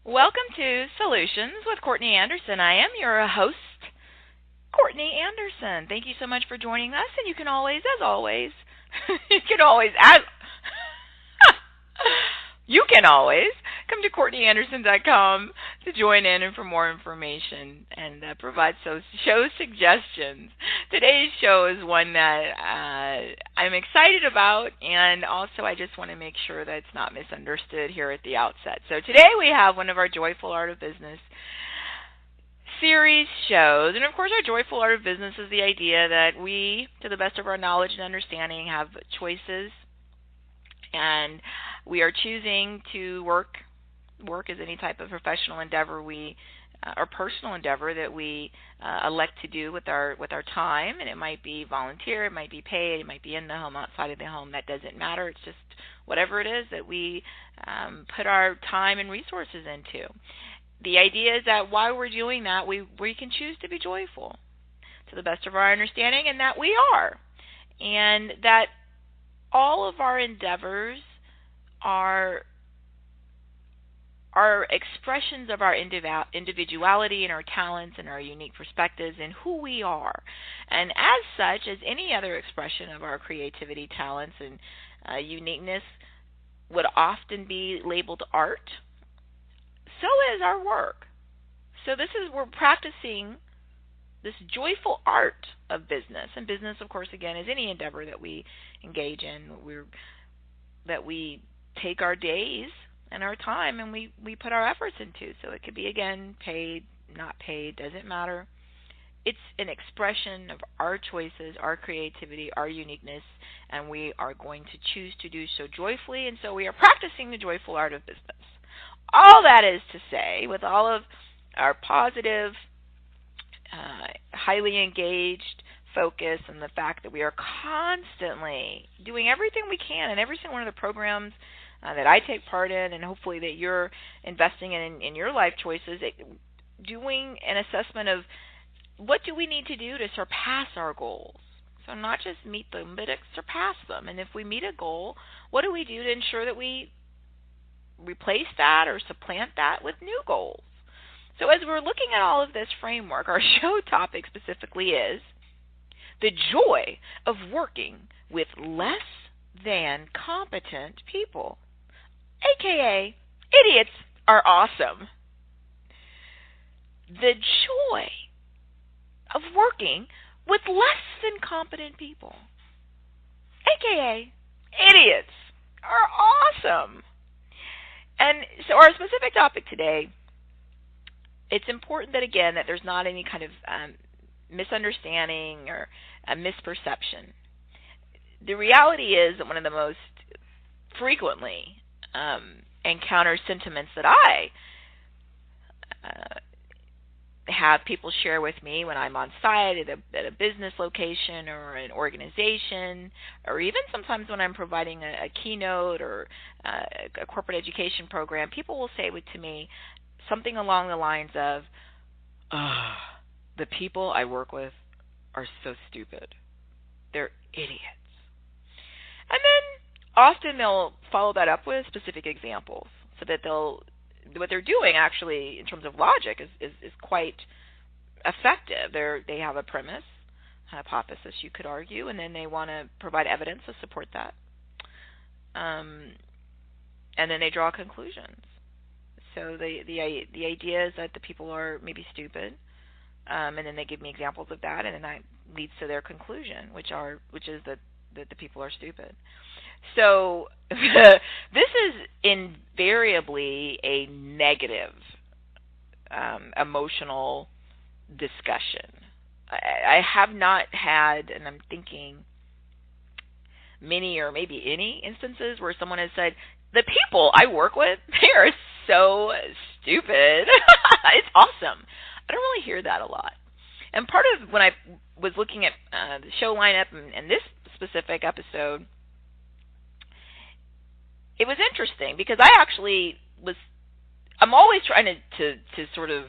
Welcome to Solutions with Courtney Anderson. I am your host, Courtney Anderson. Thank you so much for joining us, and you can always, as always, you can always come to CourtneyAnderson.com to join in and for more information and provide show suggestions. Today's show is one that I'm excited about, and also I just want to make sure that it's not misunderstood here at the outset. So today we have one of our Joyful Art of Business series shows, and of course our Joyful Art of Business is the idea that we, to the best of our knowledge and understanding, have choices, and we are choosing to work as any type of professional endeavor or personal endeavor that we elect to do with our time, and it might be volunteer, it might be paid, it might be in the home, outside of the home. That doesn't matter. It's just whatever it is that we put our time and resources into. The idea is that while we're doing that, we can choose to be joyful to the best of our understanding, and that we are, and that all of our endeavors are expressions of our individuality and our talents and our unique perspectives and who we are. And as such, as any other expression of our creativity, talents, and uniqueness would often be labeled art, so is our work. So we're practicing this joyful art of business. And business, of course, again, is any endeavor that we engage in, that we take our days and our time and we put our efforts into. So it could be, again, paid, not paid, doesn't matter. It's an expression of our choices, our creativity, our uniqueness, and we are going to choose to do so joyfully, and so we are practicing the joyful art of business. All that is to say, with all of our positive, highly engaged focus and the fact that we are constantly doing everything we can in every single one of the programs that I take part in, and hopefully that you're investing in your life choices, doing an assessment of what do we need to do to surpass our goals. So not just meet them, but surpass them. And if we meet a goal, what do we do to ensure that we replace that or supplant that with new goals? So as we're looking at all of this framework, our show topic specifically is the joy of working with less than competent people, aka idiots are awesome. The joy of working with less than competent people, aka idiots are awesome. And so our specific topic today, it's important that, again, that there's not any kind of misunderstanding or a misperception. The reality is that one of the most frequently encountered sentiments that I have people share with me when I'm on site at a business location or an organization, or even sometimes when I'm providing a keynote or a corporate education program, people will say to me something along the lines of, the people I work with are so stupid. They're idiots. And then often they'll follow that up with specific examples, so that what they're doing actually in terms of logic is quite effective. They have a premise, hypothesis you could argue, and then they want to provide evidence to support that. And then they draw conclusions. So the idea is that the people are maybe stupid, and then they give me examples of that, and then that leads to their conclusion, which is that the people are stupid. So this is invariably a negative emotional discussion. I have not had, and I'm thinking many or maybe any instances where someone has said, the people I work with, they are so stupid. It's awesome. I don't really hear that a lot. And part of when I was looking at the show lineup and this specific episode, it was interesting because I'm always trying to sort of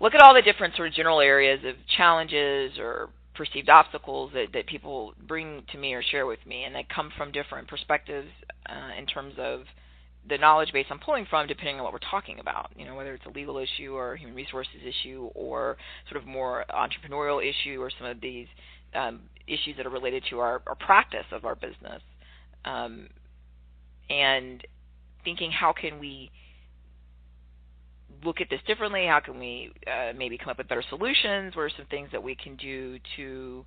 look at all the different sort of general areas of challenges or perceived obstacles that people bring to me or share with me, and they come from different perspectives in terms of the knowledge base I'm pulling from, depending on what we're talking about, whether it's a legal issue or a human resources issue or sort of more entrepreneurial issue or some of these issues that are related to our practice of our business, and thinking how can we look at this differently, how can we maybe come up with better solutions, what are some things that we can do to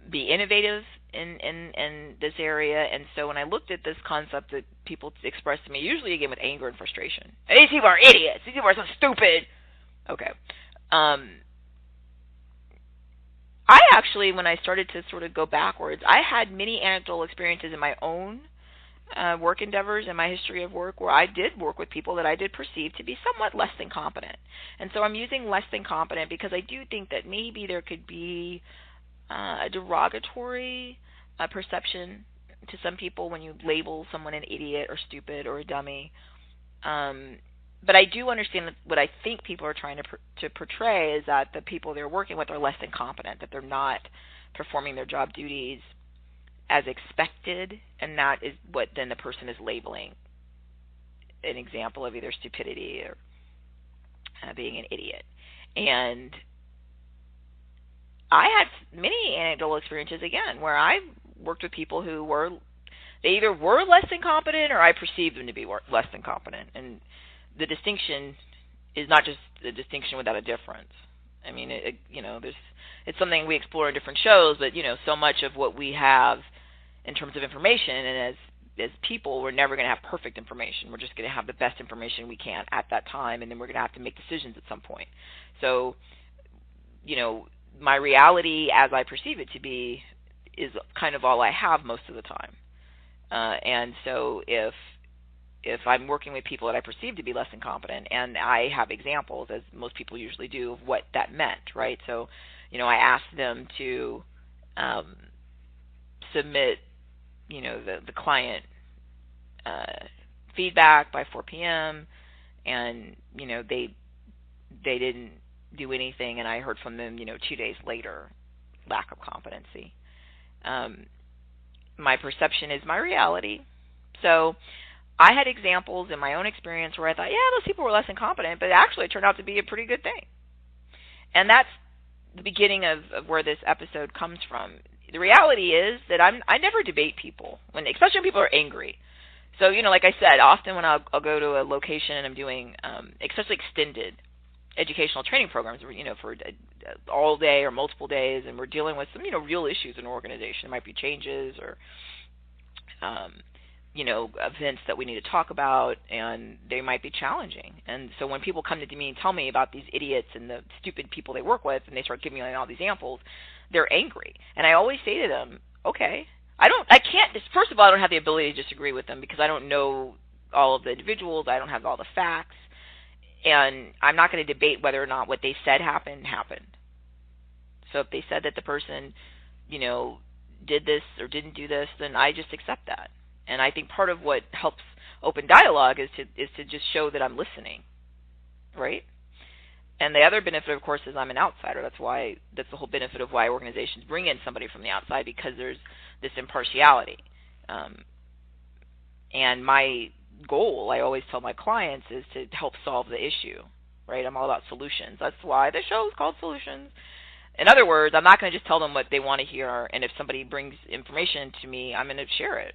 be innovative in this area. And so when I looked at this concept that people expressed to me, usually again with anger and frustration, these people are idiots, these people are so stupid. Okay. I actually, when I started to sort of go backwards, I had many anecdotal experiences in my own work endeavors in my history of work where I did work with people that I did perceive to be somewhat less than competent. And so I'm using less than competent because I do think that maybe there could be a derogatory perception to some people when you label someone an idiot or stupid or a dummy. But I do understand that what I think people are trying to portray is that the people they're working with are less than competent, that they're not performing their job duties as expected, and that is what then the person is labeling an example of either stupidity or being an idiot. And I had many anecdotal experiences, again, where I worked with people who they either were less than competent or I perceived them to be less than competent. And the distinction is not just a distinction without a difference. I mean, it's something we explore in different shows, but, so much of what we have in terms of information, and as people, we're never going to have perfect information. We're just going to have the best information we can at that time, and then we're going to have to make decisions at some point. So, my reality as I perceive it to be is kind of all I have most of the time. And so if I'm working with people that I perceive to be less than competent, and I have examples, as most people usually do, of what that meant, right? So, I asked them to submit, the client feedback by 4 p.m., and, they didn't do anything, and I heard from them, 2 days later, lack of competency. My perception is my reality. So I had examples in my own experience where I thought, yeah, those people were less than competent, but actually it turned out to be a pretty good thing. And that's the beginning of where this episode comes from. The reality is that I never debate people, especially when people are angry. So, like I said, often when I'll go to a location and I'm doing especially extended educational training programs, for all day or multiple days, and we're dealing with some, real issues in an organization. It might be changes or, events that we need to talk about, and they might be challenging. And so when people come to me and tell me about these idiots and the stupid people they work with, and they start giving me all these examples, they're angry. And I always say to them, okay, first of all, I don't have the ability to disagree with them because I don't know all of the individuals. I don't have all the facts. And I'm not going to debate whether or not what they said happened. So if they said that the person, did this or didn't do this, then I just accept that. And I think part of what helps open dialogue is to just show that I'm listening, right? And the other benefit, of course, is I'm an outsider. That's the whole benefit of why organizations bring in somebody from the outside, because there's this impartiality. And my goal, I always tell my clients, is to help solve the issue, right? I'm all about solutions. That's why the show is called Solutions. In other words, I'm not going to just tell them what they want to hear, and if somebody brings information to me, I'm going to share it.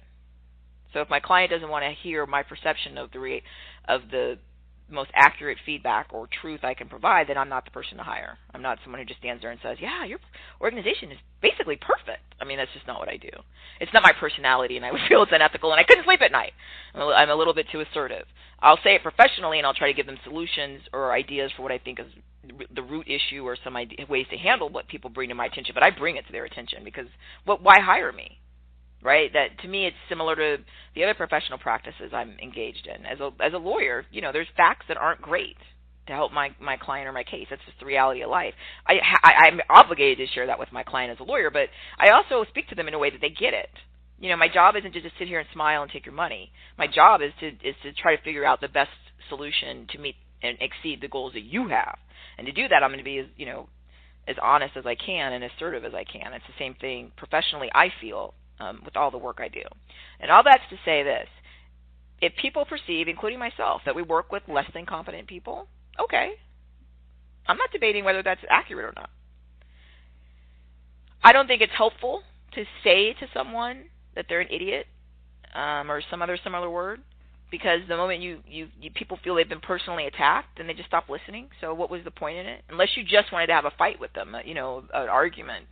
So if my client doesn't want to hear my perception of the most accurate feedback or truth I can provide, then I'm not the person to hire. I'm not someone who just stands there and says, yeah, your organization is basically perfect. I mean, that's just not what I do. It's not my personality, and I would feel it's unethical, and I couldn't sleep at night. I'm a little bit too assertive. I'll say it professionally, and I'll try to give them solutions or ideas for what I think is the root issue or some ways to handle what people bring to my attention, but I bring it to their attention because why hire me? Right? That, to me, it's similar to the other professional practices I'm engaged in. As a lawyer, there's facts that aren't great to help my client or my case. That's just the reality of life. I'm obligated to share that with my client as a lawyer, but I also speak to them in a way that they get it. My job isn't to just sit here and smile and take your money. My job is to try to figure out the best solution to meet and exceed the goals that you have. And to do that, I'm going to be as honest as I can and assertive as I can. It's the same thing professionally, I feel, with all the work I do. And all that's to say this: if people perceive, including myself, that we work with less than competent people, okay. I'm not debating whether that's accurate or not. I don't think it's helpful to say to someone that they're an idiot or some other similar word, because the moment you people feel they've been personally attacked, then they just stop listening. So what was the point in it? Unless you just wanted to have a fight with them, an argument.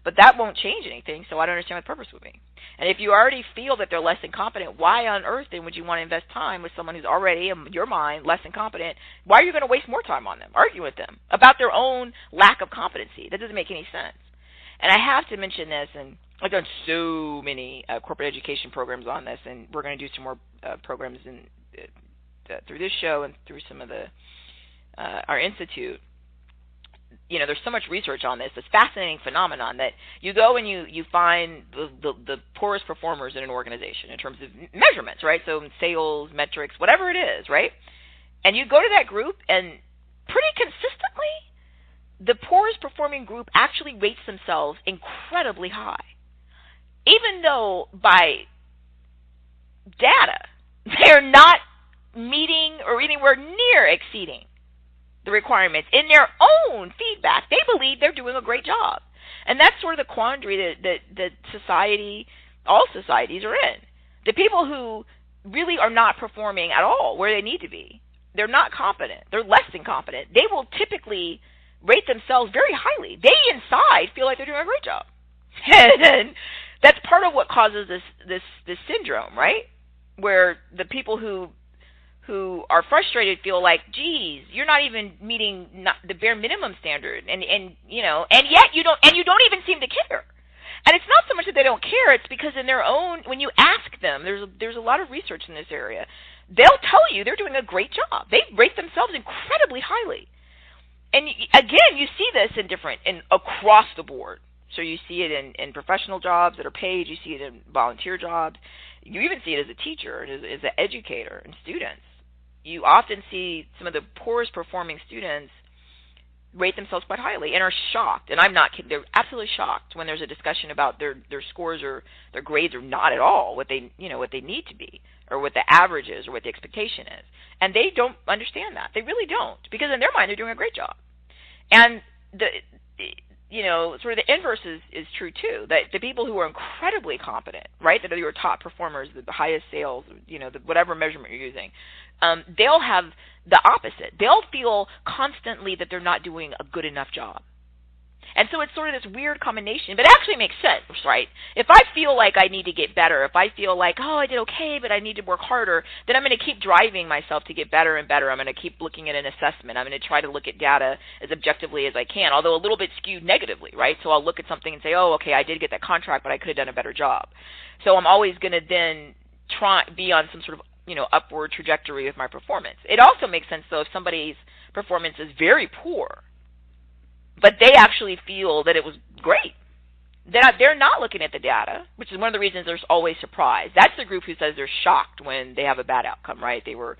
But that won't change anything, so I don't understand what the purpose would be. And if you already feel that they're less than competent, why on earth then would you want to invest time with someone who's already, in your mind, less than competent? Why are you going to waste more time on them, arguing with them about their own lack of competency? That doesn't make any sense. And I have to mention this, and I've done so many corporate education programs on this, and we're going to do some more programs through this show and through some of our institute. There's so much research on this. It's a fascinating phenomenon that you go and you find the poorest performers in an organization in terms of measurements, right? So sales, metrics, whatever it is, right? And you go to that group, and pretty consistently, the poorest performing group actually rates themselves incredibly high, even though by data they're not meeting or anywhere near exceeding the requirements. In their own feedback, they believe they're doing a great job. And that's sort of the quandary that all societies are in. The people who really are not performing at all where they need to be, they're not competent, they're less than competent, they will typically rate themselves very highly. They inside feel like they're doing a great job. And that's part of what causes this syndrome, right? Where the people who are frustrated feel like, geez, you're not even meeting the bare minimum standard, and yet you don't even seem to care. And it's not so much that they don't care, it's because in their own, when you ask them, there's a lot of research in this area, they'll tell you they're doing a great job. They rate themselves incredibly highly. And again, you see this across the board. So you see it in professional jobs that are paid. You see it in volunteer jobs. You even see it as a teacher, as an educator, and students. You often see some of the poorest performing students rate themselves quite highly and are shocked. And I'm not kidding. They're absolutely shocked when there's a discussion about their scores or their grades are not at all what they need to be, or what the average is, or what the expectation is. And they don't understand that. They really don't, because in their mind they're doing a great job. And sort of the inverse is true too. That the people who are incredibly competent, right, that are your top performers, the highest sales, whatever measurement you're using, they'll have the opposite. They'll feel constantly that they're not doing a good enough job. And so it's sort of this weird combination, but it actually makes sense, right? If I feel like I need to get better, if I feel like, I did okay, but I need to work harder, then I'm going to keep driving myself to get better and better. I'm going to keep looking at an assessment. I'm going to try to look at data as objectively as I can, although a little bit skewed negatively, right? So I'll look at something and say, okay, I did get that contract, but I could have done a better job. So I'm always going to then be on some sort of upward trajectory with my performance. It also makes sense, though, if somebody's performance is very poor, but they actually feel that it was great. They're not looking at the data, which is one of the reasons there's always surprise. That's the group who says they're shocked when they have a bad outcome, right? They were,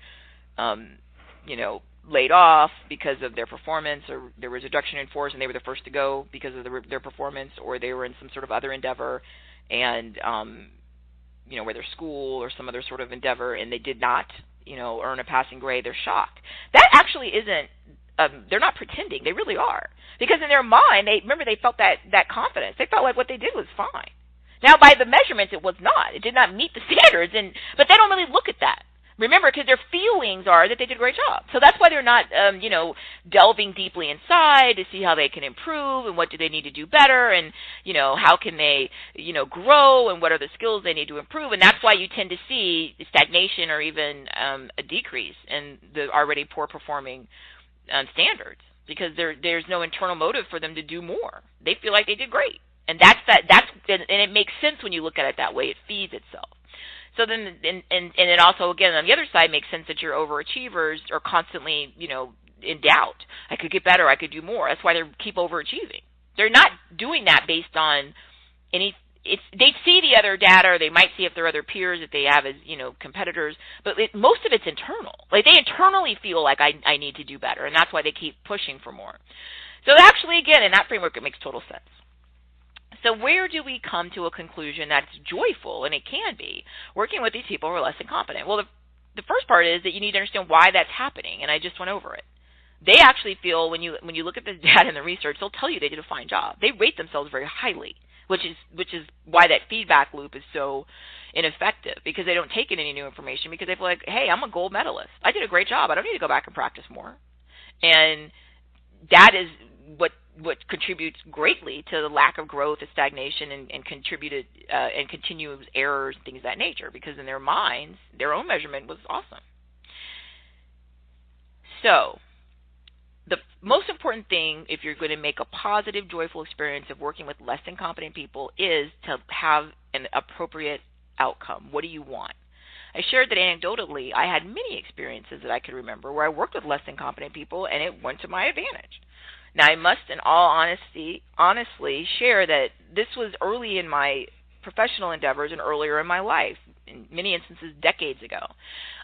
laid off because of their performance, or there was a reduction in force and they were the first to go because of their performance, or they were in some sort of other endeavor and, whether school or some other sort of endeavor, and they did not, earn a passing grade. They're shocked. That actually isn't. They're not pretending. They really are. Because in their mind, they felt that confidence. They felt like what they did was fine. Now, by the measurements, it was not. It did not meet the standards, but they don't really look at that. Remember, because their feelings are that they did a great job. So that's why they're not, delving deeply inside to see how they can improve and what do they need to do better, and, how can they, grow, and what are the skills they need to improve. And that's why you tend to see stagnation or even a decrease in the already poor performing standards, because there's no internal motive for them to do more. They feel like they did great, and and it makes sense when you look at it that way. It feeds itself. So then, and it also, again, on the other side, makes sense that your overachievers are constantly, in doubt. I could get better. I could do more. That's why they keep overachieving. They're not doing that based on any. They see the other data, or they might see if there are other peers that they have as, competitors, but most of it's internal. Like, they internally feel like I need to do better, and that's why they keep pushing for more. So actually, again, in that framework, it makes total sense. So where do we come to a conclusion that's joyful, and it can be, working with these people who are less than competent? Well, the first part is that you need to understand why that's happening, and I just went over it. They actually feel, when you look at the data and the research, they'll tell you they did a fine job. They rate themselves very highly, which is why that feedback loop is so ineffective, because they don't take in any new information, because they feel like, hey, I'm a gold medalist. I did a great job. I don't need to go back and practice more. And that is what contributes greatly to the lack of growth and stagnation, and contributed and continuous errors and things of that nature, because in their minds, their own measurement was awesome. So the most important thing, if you're going to make a positive, joyful experience of working with less than competent people, is to have an appropriate outcome. What do you want? I shared that anecdotally, I had many experiences that I could remember where I worked with less than competent people, and it went to my advantage. Now, I must, in all honestly share that this was early in my professional endeavors and earlier in my life, in many instances decades ago.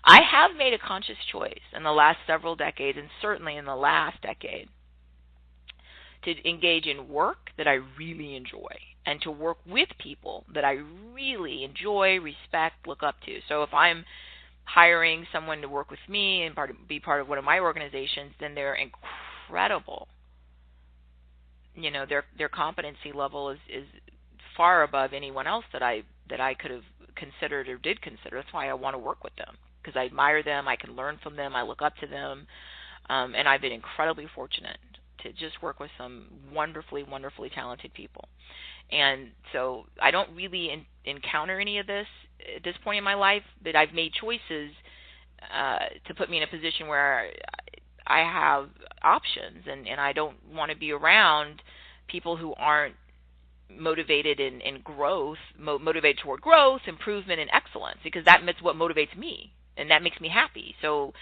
I have made a conscious choice in the last several decades, and certainly in the last decade, to engage in work that I really enjoy, and to work with people that I really enjoy, respect, look up to. So if I'm hiring someone to work with me and be part of one of my organizations, then they're incredible. You know, their competency level is far above anyone else that I could have considered or did consider. That's why I want to work with them, because I admire them, I can learn from them, I look up to them, and I've been incredibly fortunate to just work with some wonderfully, wonderfully talented people. And so I don't really encounter any of this at this point in my life, but I've made choices to put me in a position where I have options, and I don't want to be around people who aren't motivated in growth, motivated toward growth, improvement, and excellence, because that's what motivates me, and that makes me happy. So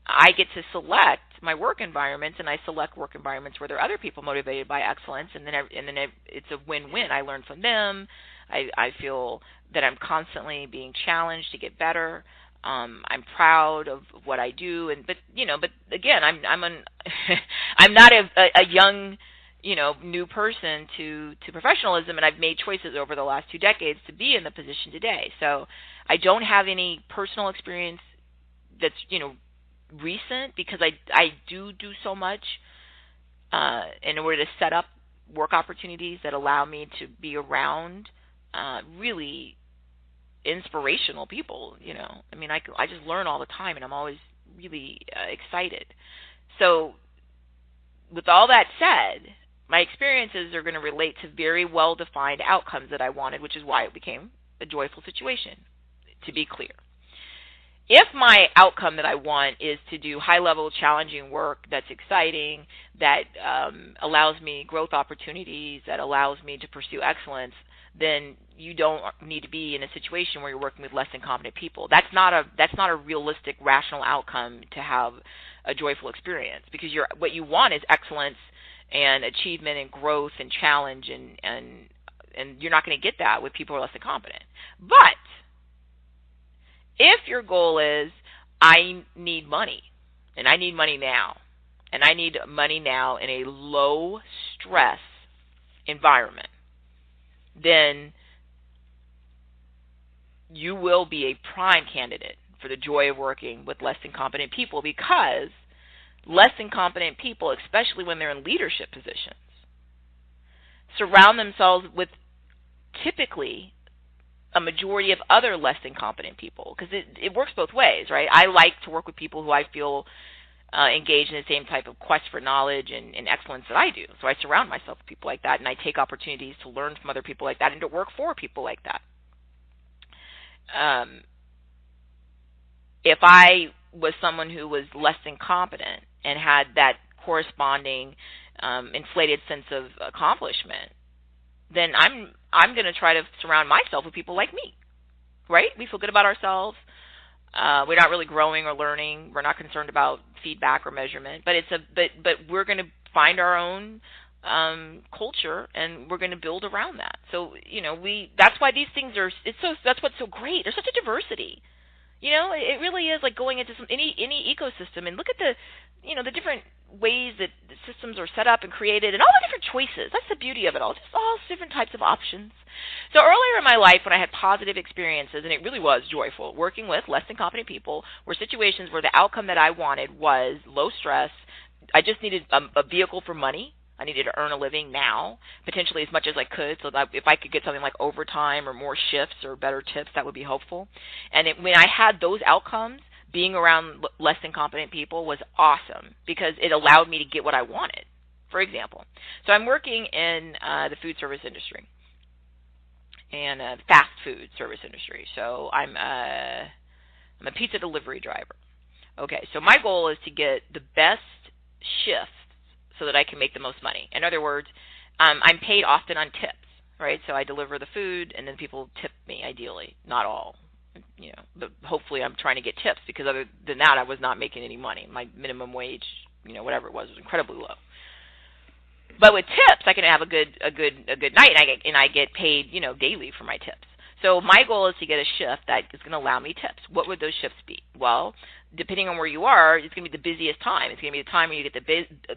I get to select my work environments, and I select work environments where there are other people motivated by excellence, and then it's a win-win. I learn from them. I feel that I'm constantly being challenged to get better. I'm proud of what I do, but again, I'm I'm not a young, new person to professionalism, and I've made choices over the last 2 decades to be in the position today. So I don't have any personal experience that's recent, because I do so much in order to set up work opportunities that allow me to be around really inspirational people. I mean, I just learn all the time, and I'm always really excited. So with all that said, my experiences are going to relate to very well-defined outcomes that I wanted, which is why it became a joyful situation, to be clear. If my outcome that I want is to do high-level, challenging work that's exciting, that allows me growth opportunities, that allows me to pursue excellence, then you don't need to be in a situation where you're working with less than competent people. That's not a realistic, rational outcome to have a joyful experience, because what you want is excellence and achievement and growth and challenge, and you're not going to get that with people who are less than competent. But if your goal is, I need money, and I need money now, and I need money now in a low-stress environment, then you will be a prime candidate for the joy of working with less than competent people, because less than competent people, especially when they're in leadership positions, surround themselves with typically a majority of other less than competent people, because it works both ways, right? I like to work with people who I feel engaged in the same type of quest for knowledge and excellence that I do. So I surround myself with people like that, and I take opportunities to learn from other people like that and to work for people like that. If I was someone who was less than competent and had that corresponding inflated sense of accomplishment, then I'm going to try to surround myself with people like me, right? We feel good about ourselves. We're not really growing or learning. We're not concerned about feedback or measurement, but but we're going to find our own culture, and we're going to build around that. So that's why these things are. That's what's so great. There's such a diversity. You know, it really is like going into any ecosystem and look at the, you know, the different ways that the systems are set up and created and all the different choices. That's the beauty of it all, just all different types of options. So earlier in my life when I had positive experiences, and it really was joyful, working with less than competent people, were situations where the outcome that I wanted was low stress. I just needed a vehicle for money. I needed to earn a living now, potentially as much as I could, so that if I could get something like overtime or more shifts or better tips, that would be helpful. And when I had those outcomes, being around less than competent people was awesome because it allowed me to get what I wanted. For example, so I'm working in the food service industry and fast food service industry. So I'm a pizza delivery driver. Okay, so my goal is to get the best shift so that I can make the most money. In other words, I'm paid often on tips, right? So I deliver the food, and then people tip me, ideally. Not all, you know, but hopefully I'm trying to get tips because other than that, I was not making any money. My minimum wage, you know, whatever it was incredibly low. But with tips, I can have a good night, and I get paid, you know, daily for my tips. So my goal is to get a shift that is going to allow me tips. What would those shifts be? Well, depending on where you are, it's going to be the busiest time. It's going to be the time where you get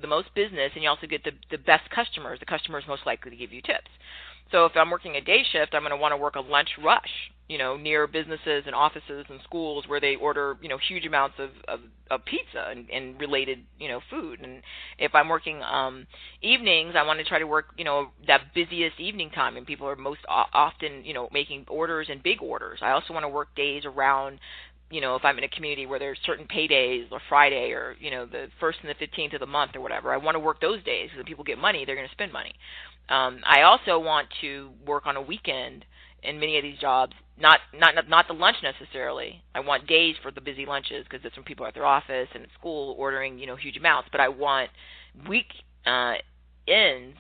the most business, and you also get the best customers. The customers most likely to give you tips. So if I'm working a day shift, I'm going to want to work a lunch rush, you know, near businesses and offices and schools where they order, you know, huge amounts of pizza and related, you know, food. And if I'm working evenings, I want to try to work, you know, that busiest evening time, and people are most often, you know, making orders and big orders. I also want to work days around, you know, if I'm in a community where there's certain paydays or Friday or, you know, the 1st and the 15th of the month or whatever, I want to work those days because when people get money, they're going to spend money. I also want to work on a weekend in many of these jobs, not the lunch necessarily. I want days for the busy lunches because that's when people are at their office and at school ordering, you know, huge amounts. But I want week ends,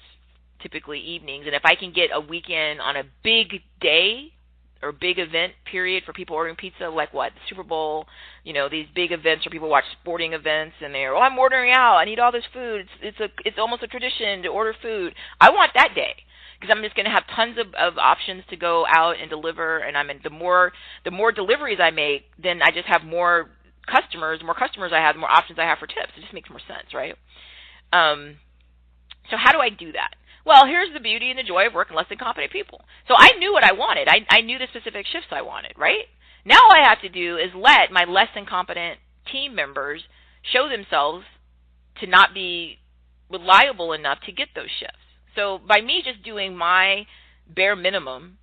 typically evenings, and if I can get a weekend on a big day or big event period for people ordering pizza, like what, the Super Bowl, you know, these big events where people watch sporting events and they're, I'm ordering out, I need all this food. It's almost a tradition to order food. I want that day because I'm just going to have tons of options to go out and deliver, and the more deliveries I make, then I just have more customers. The more customers I have, the more options I have for tips. It just makes more sense, right? So how do I do that? Well, here's the beauty and the joy of working less than competent people. So I knew what I wanted. I knew the specific shifts I wanted, right? Now all I have to do is let my less than competent team members show themselves to not be reliable enough to get those shifts. So by me just doing my bare minimum,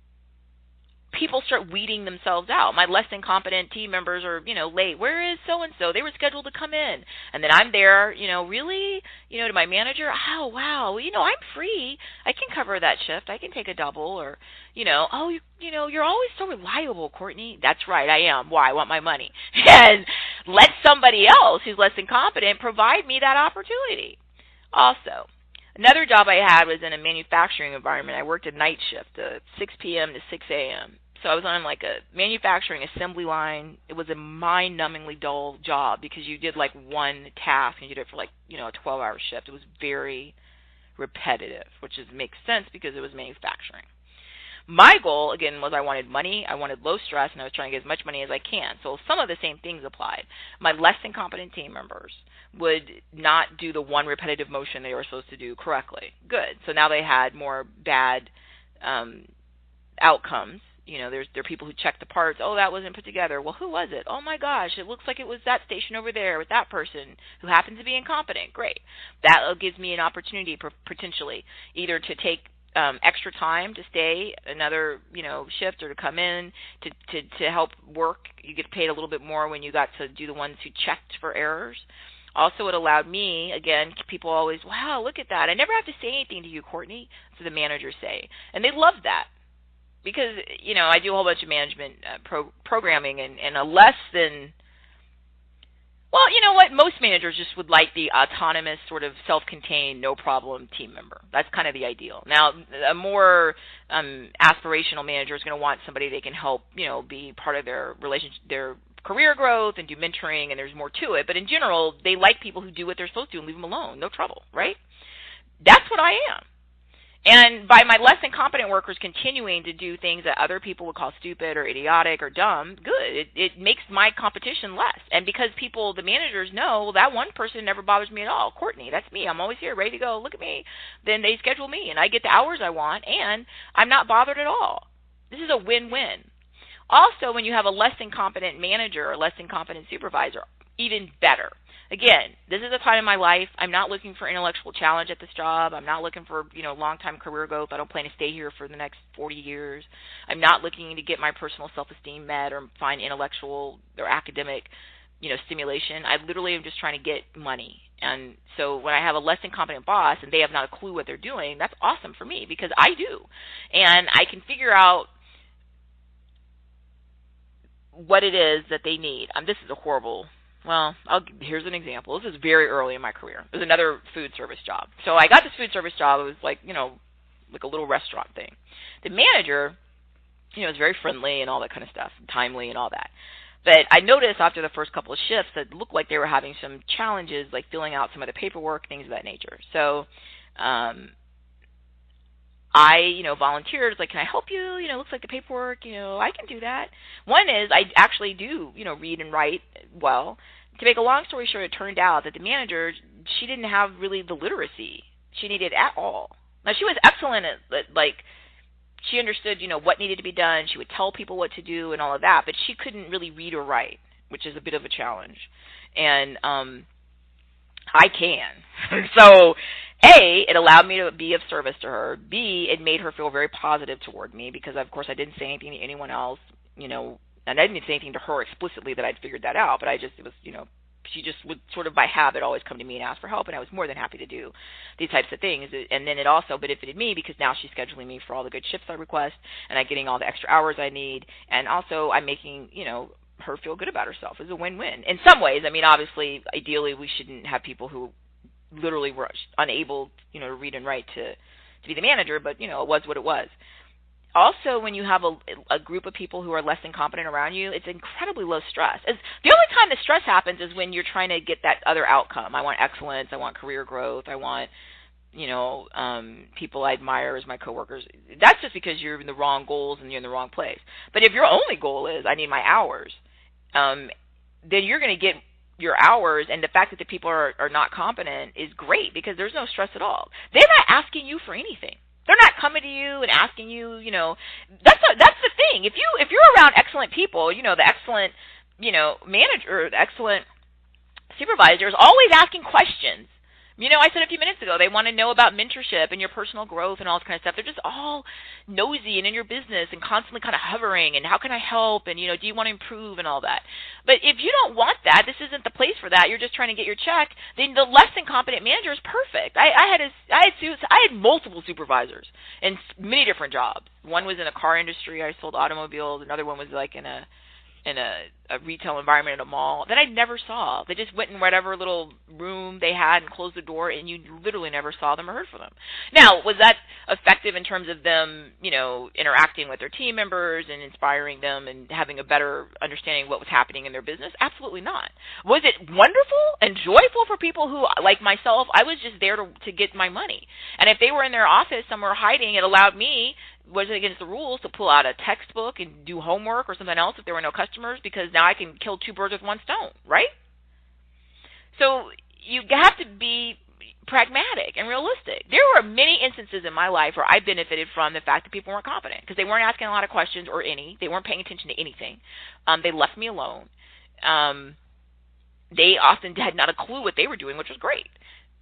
people start weeding themselves out. My less than competent team members are, you know, late. Where is so-and-so? They were scheduled to come in. And then I'm there, you know, really, you know, to my manager, oh, wow, you know, I'm free. I can cover that shift. I can take a double or, you know, oh, you know, you're always so reliable, Courtney. That's right, I am. Why? I want my money. And let somebody else who's less than competent provide me that opportunity. Also, another job I had was in a manufacturing environment. I worked a night shift, 6 p.m. to 6 a.m. So I was on like a manufacturing assembly line. It was a mind-numbingly dull job because you did like one task and you did it for like, you know, a 12-hour shift. It was very repetitive, which makes sense because it was manufacturing. My goal, again, was I wanted money, I wanted low stress, and I was trying to get as much money as I can. So some of the same things applied. My less than competent team members would not do the one repetitive motion they were supposed to do correctly. Good. So now they had more bad outcomes. You know, there are people who check the parts. Oh, that wasn't put together. Well, who was it? Oh, my gosh, it looks like it was that station over there with that person who happens to be incompetent. Great. That gives me an opportunity potentially either to take extra time to stay another, you know, shift or to come in to help work. You get paid a little bit more when you got to do the ones who checked for errors. Also, it allowed me, again, people always, wow, look at that. I never have to say anything to you, Courtney, so the managers say. And they love that. Because, you know, I do a whole bunch of management programming and a less than, well, you know what, most managers just would like the autonomous sort of self-contained, no-problem team member. That's kind of the ideal. Now, a more aspirational manager is going to want somebody they can help, you know, be part of their relationship, their career growth and do mentoring, and there's more to it. But in general, they like people who do what they're supposed to and leave them alone, no trouble, right? That's what I am. And by my less than competent workers continuing to do things that other people would call stupid or idiotic or dumb, good. It makes my competition less. And because people, the managers know, well, that one person never bothers me at all. Courtney, that's me. I'm always here, ready to go. Look at me. Then they schedule me, and I get the hours I want, and I'm not bothered at all. This is a win-win. Also, when you have a less than competent manager or less than competent supervisor, even better. Again, this is a time in my life. I'm not looking for intellectual challenge at this job. I'm not looking for, long-time career growth. I don't plan to stay here for the next 40 years. I'm not looking to get my personal self-esteem met or find intellectual or academic, stimulation. I literally am just trying to get money. And so when I have a less than competent boss and they have not a clue what they're doing, that's awesome for me because I do. And I can figure out what it is that they need. This is a horrible... Well, here's an example. This is very early in my career. It was another food service job. So I got this food service job. It was like, like a little restaurant thing. The manager, was very friendly and all that kind of stuff, timely and all that. But I noticed after the first couple of shifts that it looked like they were having some challenges, like filling out some of the paperwork, things of that nature. So I, volunteered. Like, can I help you? Looks like the paperwork, I can do that. One is I actually do, read and write well. To make a long story short, it turned out that the manager, she didn't have really the literacy she needed at all. Now, she was excellent at, she understood, what needed to be done. She would tell people what to do and all of that, but she couldn't really read or write, which is a bit of a challenge. And I can. So, A, it allowed me to be of service to her. B, it made her feel very positive toward me because, of course, I didn't say anything to anyone else, and I didn't say anything to her explicitly that I'd figured that out, but she just would sort of by habit always come to me and ask for help, and I was more than happy to do these types of things. And then it also benefited me because now she's scheduling me for all the good shifts I request, and I'm getting all the extra hours I need, and also I'm making, her feel good about herself. It's a win-win. In some ways, obviously, ideally, we shouldn't have people who literally were unable, to read and write to be the manager, but, it was what it was. Also, when you have a group of people who are less than competent around you, it's incredibly low stress. The only time the stress happens is when you're trying to get that other outcome. I want excellence. I want career growth. I want, people I admire as my coworkers. That's just because you're in the wrong goals and you're in the wrong place. But if your only goal is, I need my hours, then you're going to get your hours, and the fact that the people are not competent is great because there's no stress at all. They're not asking you for anything. They're not coming to you and asking you, that's the thing. If you're around excellent people, the excellent, manager, the excellent supervisor is always asking questions. I said a few minutes ago, they want to know about mentorship and your personal growth and all this kind of stuff. They're just all nosy and in your business and constantly kind of hovering and how can I help and, do you want to improve and all that. But if you don't want that, this isn't the place for that, you're just trying to get your check, then the less than competent manager is perfect. I had multiple supervisors in many different jobs. One was in the car industry. I sold automobiles. Another one was like in a retail environment at a mall that I never saw. They just went in whatever little room they had and closed the door, and you literally never saw them or heard from them. Now, was that effective in terms of them, interacting with their team members and inspiring them and having a better understanding of what was happening in their business? Absolutely not. Was it wonderful and joyful for people who, like myself, I was just there to get my money. And if they were in their office somewhere hiding, it allowed me, was it against the rules, to pull out a textbook and do homework or something else if there were no customers, because now I can kill two birds with one stone, right? So you have to be pragmatic and realistic. There were many instances in my life where I benefited from the fact that people weren't competent because they weren't asking a lot of questions or any. They weren't paying attention to anything. They left me alone. They often had not a clue what they were doing, which was great.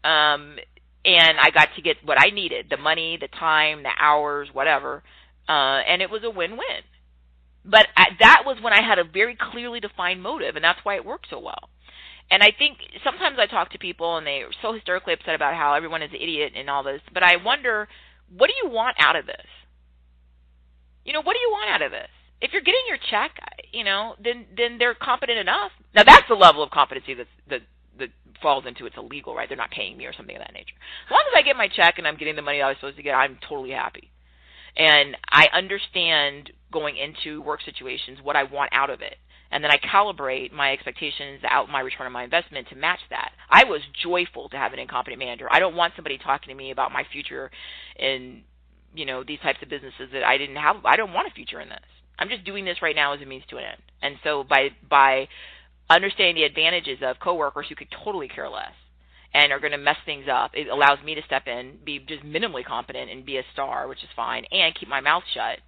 And I got to get what I needed, the money, the time, the hours, whatever, and it was a win-win. But that was when I had a very clearly defined motive, and that's why it worked so well. And I think sometimes I talk to people, and they're so hysterically upset about how everyone is an idiot and all this, but I wonder, what do you want out of this? What do you want out of this? If you're getting your check, then they're competent enough. Now, that's the level of competency that falls into it's illegal, right? They're not paying me or something of that nature. As long as I get my check and I'm getting the money I was supposed to get, I'm totally happy. And I understand going into work situations what I want out of it. And then I calibrate my expectations out my return on my investment to match that. I was joyful to have an incompetent manager. I don't want somebody talking to me about my future in, these types of businesses that I didn't have. I don't want a future in this. I'm just doing this right now as a means to an end. And so by understanding the advantages of coworkers who could totally care less and are going to mess things up, it allows me to step in, be just minimally competent and be a star, which is fine, and keep my mouth shut,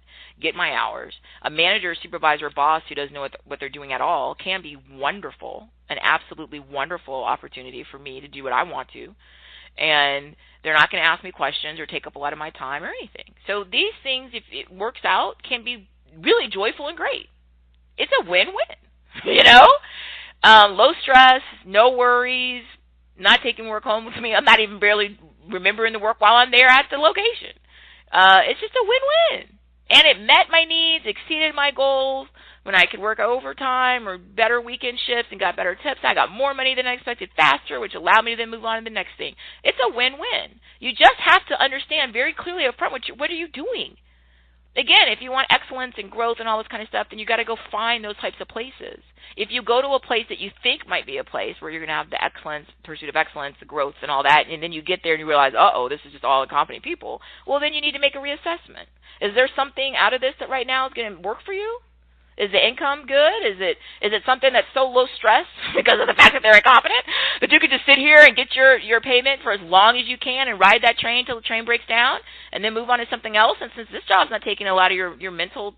get my hours. A manager, supervisor, boss who doesn't know what they're doing at all can be wonderful, an absolutely wonderful opportunity for me to do what I want to. And they're not going to ask me questions or take up a lot of my time or anything. So these things, if it works out, can be really joyful and great. It's a win-win, Low stress, no worries, not taking work home with me. I'm not even barely remembering the work while I'm there at the location. It's just a win-win. And it met my needs, exceeded my goals. When I could work overtime or better weekend shifts and got better tips, I got more money than I expected faster, which allowed me to then move on to the next thing. It's a win-win. You just have to understand very clearly up front what are you doing. Again, if you want excellence and growth and all this kind of stuff, then you got to go find those types of places. If you go to a place that you think might be a place where you're going to have the excellence, pursuit of excellence, the growth and all that, and then you get there and you realize, this is just all incompetent people, well, then you need to make a reassessment. Is there something out of this that right now is going to work for you? Is the income good? Is it something that's so low stress because of the fact that they're incompetent that you could just sit here and get your payment for as long as you can and ride that train till the train breaks down and then move on to something else? And since this job's not taking a lot of your mental,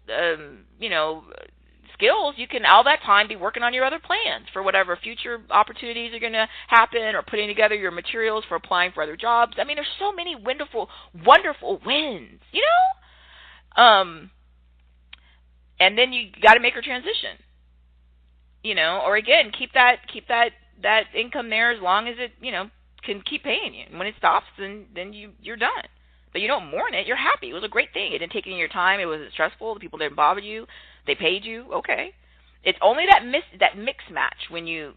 skills, you can all that time be working on your other plans for whatever future opportunities are going to happen or putting together your materials for applying for other jobs. I mean, there's so many wonderful, wonderful wins, And then you got to make a transition, or again, keep that income there as long as it, can keep paying you. And when it stops, then you're done. But you don't mourn it. You're happy. It was a great thing. It didn't take any of your time. It wasn't stressful. The people didn't bother you. They paid you. Okay. It's only that mismatch when you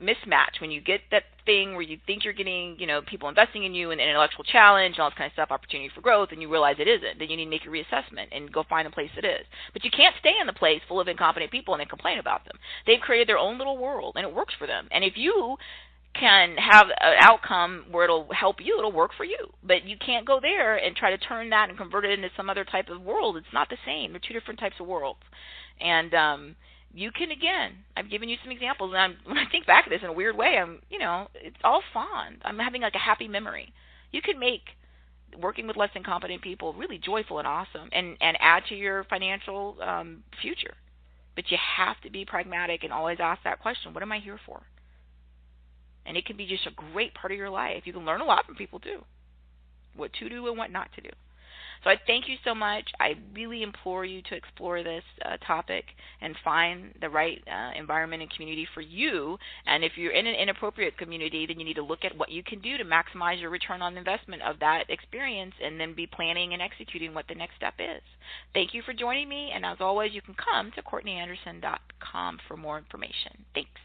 get that thing where you think you're getting, people investing in you and an intellectual challenge and all this kind of stuff, opportunity for growth, and you realize it isn't. Then you need to make a reassessment and go find a place that is. But you can't stay in the place full of incompetent people and then complain about them. They've created their own little world, and it works for them. And if you can have an outcome where it'll help you, it'll work for you. But you can't go there and try to turn that and convert it into some other type of world. It's not the same. They're two different types of worlds. And you can, again, I've given you some examples, and when I think back at this in a weird way, it's all fond. I'm having like a happy memory. You can make working with less than competent people really joyful and awesome and add to your financial future. But you have to be pragmatic and always ask that question, what am I here for? And it can be just a great part of your life. You can learn a lot from people too, what to do and what not to do. So I thank you so much. I really implore you to explore this topic and find the right environment and community for you. And if you're in an inappropriate community, then you need to look at what you can do to maximize your return on investment of that experience and then be planning and executing what the next step is. Thank you for joining me. And as always, you can come to CourtneyAnderson.com for more information. Thanks.